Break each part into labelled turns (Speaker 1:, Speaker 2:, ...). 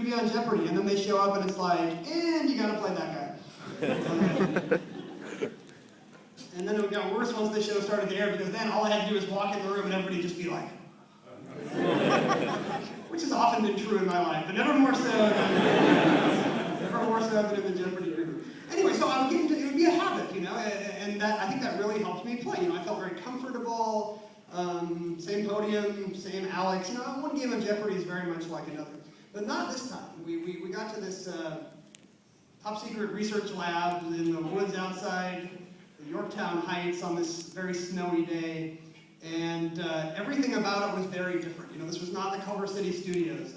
Speaker 1: be on Jeopardy, and then they show up and it's like, and you gotta play that guy. And then it got worse once the show started to air, because then all I had to do was walk in the room and everybody would just be like, which has often been true in my life, but never more so than in the Jeopardy room. Anyway, so I would get into, it would be a habit, you know, and that, I think that really helped me play. You know, I felt very comfortable. Same podium, same Alex. You know, one game of Jeopardy is very much like another. But not this time. We got to this top secret research lab in the woods outside the Yorktown Heights on this very snowy day. And everything about it was very different. You know, this was not the Culver City studios.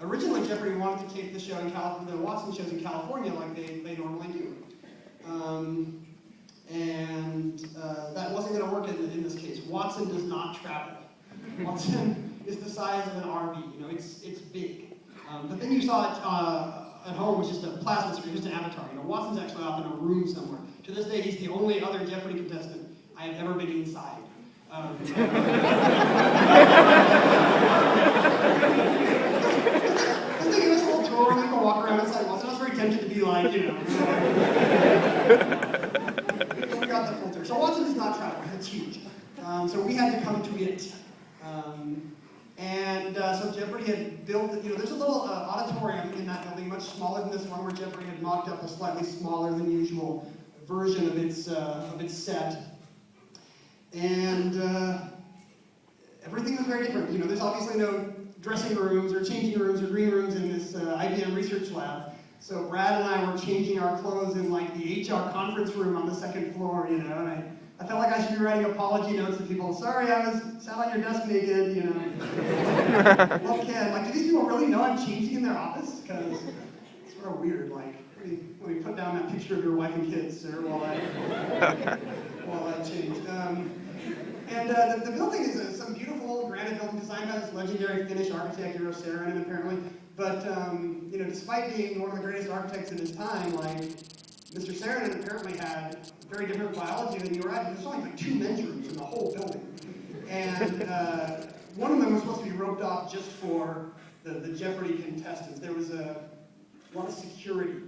Speaker 1: Originally, Jeopardy wanted to tape the show in California, the Watson shows in California like they normally do. That wasn't going to work in this case. Watson does not travel. Watson is the size of an RV. You know, it's big. But then you saw it at home, was just a plasma screen, just an avatar. You know, Watson's actually off in a room somewhere. To this day, he's the only other Jeopardy contestant I have ever been inside. Just to give us a little tour, and then go walk around inside Watson. I was very tempted to be like, you know. We got the filter. So Watson is not traveling. It's huge. So we had to come to it. So Jeopardy had built, you know, there's a little auditorium in that building, much smaller than this one, where Jeopardy had mocked up a slightly smaller than usual version of its set. And everything was very different. You know, there's obviously no dressing rooms or changing rooms or green rooms in this IBM research lab. So Brad and I were changing our clothes in like the HR conference room on the second floor, you know, and I felt like I should be writing apology notes to people. Sorry, I sat on your desk naked, you know. Well, Ken, like, do these people really know I'm changing in their office? Because it's sort of weird, like, let me put down that picture of your wife and kids, sir, while I change. The building is some beautiful granite building designed by this legendary Finnish architect, Saarinen, apparently. But, you know, despite being one of the greatest architects in his time, like, Mr. Saarinen apparently had very different biology than you were at. There's only like 2 men's rooms in the whole building. And one of them was supposed to be roped off just for the Jeopardy contestants. There was a lot of security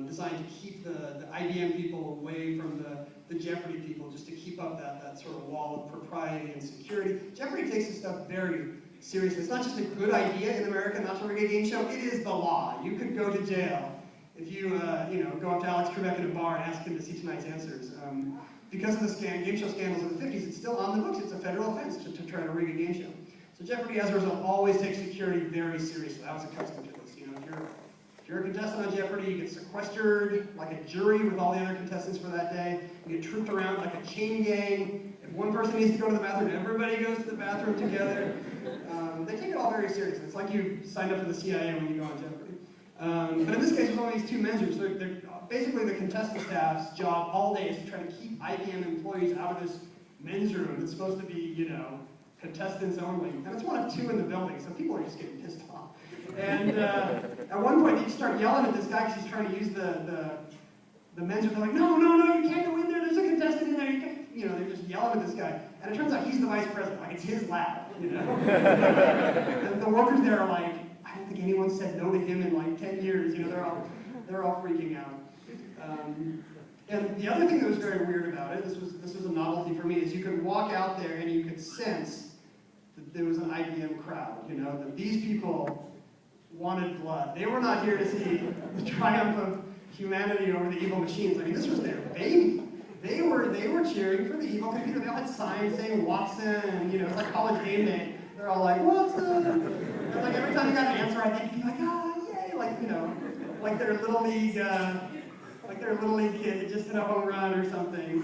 Speaker 1: designed to keep the IBM people away from the Jeopardy people, just to keep up that sort of wall of propriety and security. Jeopardy takes this stuff very seriously. It's not just a good idea in America not to rig a game show, it is the law. You could go to jail if you go up to Alex Trebek in a bar and ask him to see tonight's answers. Because of the game show scandals of the 50s, it's still on the books. It's a federal offense to try to rig a game show. So Jeopardy, as a result, always takes security very seriously. I was accustomed to this. You know, if you're a contestant on Jeopardy, you get sequestered like a jury with all the other contestants for that day. You get trooped around like a chain gang. If one person needs to go to the bathroom, everybody goes to the bathroom together. They take it all very seriously. It's like you signed up for the CIA when you go on Jeopardy. But in this case, there's only these 2 men's rooms. They're basically the contestant staff's job all day is to try to keep IBM employees out of this men's room that's supposed to be, you know, contestants only. And it's one of 2 in the building, so people are just getting pissed off. And at one point, they just start yelling at this guy because he's trying to use the men's room. They're like, no, you can't go in there. There's a contestant in there. You know, they're just yelling at this guy. And it turns out he's the vice president. Like, it's his lab, you know. And the workers there are like, I don't think anyone said no to him in like 10 years. You know, they're all freaking out. And the other thing that was very weird about it, this was a novelty for me, is you could walk out there and you could sense that there was an IBM crowd. You know, that these people wanted blood. They were not here to see the triumph of humanity over the evil machines. I mean, this was their baby. They were cheering for the evil computer. They all had signs saying Watson, and you know, it's like college game day. They're all like, Watson! And like every time you got an answer, I think you'd be like, yay! Like, you know, like their little league kid just hit a home run or something.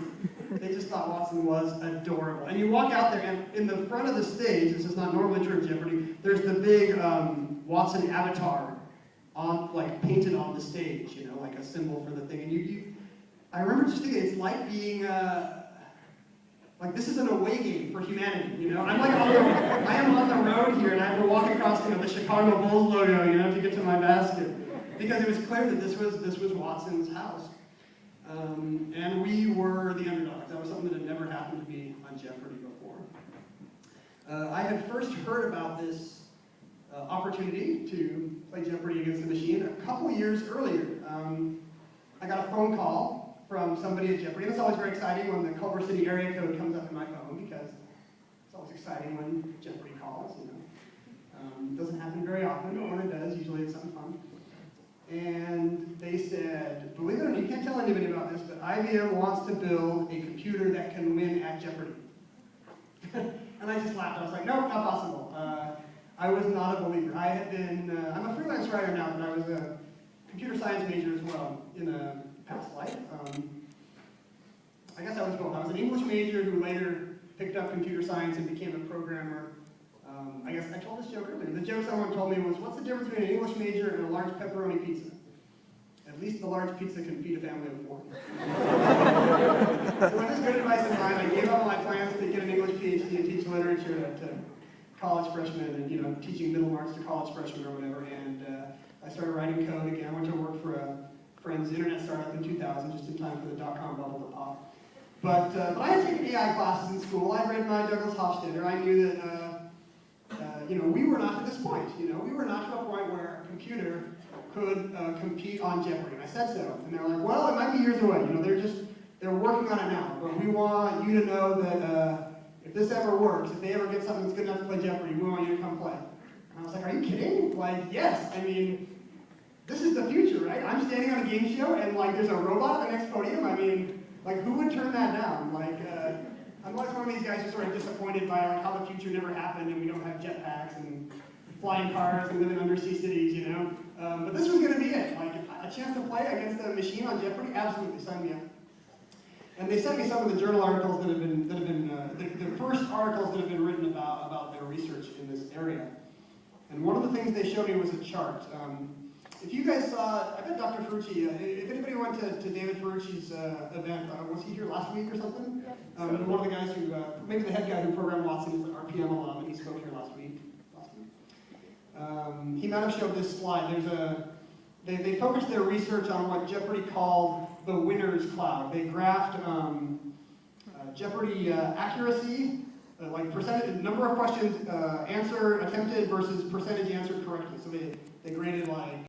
Speaker 1: They just thought Watson was adorable. And you walk out there, and in the front of the stage, this is not normally true in Jeopardy, there's the big Watson avatar painted on the stage, you know, like a symbol for the thing. And I remember just thinking, it's like being, like this is an away game for humanity, you know? I am on the road here, and I have to walk across, you know, the Chicago Bulls logo, you know, to get to my basket. Because it was clear that this was Watson's house. And we were the underdogs. That was something that had never happened to me on Jeopardy before. I had first heard about this opportunity to play play Jeopardy against the machine. A couple years earlier, I got a phone call from somebody at Jeopardy. And it's always very exciting when the Culver City area code comes up in my phone, because it's always exciting when Jeopardy calls, you know. It doesn't happen very often, but when it does, usually it's something fun. And they said, believe it or not, you can't tell anybody about this, but IBM wants to build a computer that can win at Jeopardy. And I just laughed. I was like, nope, not possible. I was not a believer. I had been, I'm a freelance writer now, but I was a computer science major as well in a past life. I guess I was both. I was an English major who later picked up computer science and became a programmer. I guess I told this joke earlier. The joke someone told me was, what's the difference between an English major and a large pepperoni pizza? At least the large pizza can feed a family of 4. So with this good advice in mind, I gave up my plans to get an English PhD and teach literature to college freshmen and, you know, teaching middle marks to college freshmen or whatever. And I started writing code again. I went to work for a friend's internet startup in 2000, just in time for the dot-com bubble to pop. But I had taken AI classes in school. I read my Douglas Hofstadter. I knew that, you know, we were not to this point. You know, we were not to a point where a computer could compete on Jeopardy. And I said so. And they're like, well, it might be years away. You know, they're working on it now. But we want you to know that if this ever works, if they ever get something that's good enough to play Jeopardy, we want you to come play. And I was like, are you kidding? Like, yes. I mean, this is the future, right? I'm standing on a game show and like there's a robot at the next podium. I mean, like, who would turn that down? Like, I'm always one of these guys who's sort of disappointed by like how the future never happened and we don't have jetpacks and flying cars and live in undersea cities, you know. But this was going to be it. Like, a chance to play against a machine on Jeopardy, absolutely, sign me up. And they sent me some of the journal articles that have been the first articles that have been written about their research in this area. And one of the things they showed me was a chart. If you guys saw, I bet Dr. Ferrucci, if anybody went to David Ferrucci's event, was he here last week or something? One of the guys who, maybe the head guy who programmed Watson is an RPM alum, and he spoke here last week. He might have showed this slide. They focused their research on what Jeopardy called the winner's cloud. They graphed Jeopardy accuracy, like percentage, number of questions attempted versus percentage answered correctly. So they graded like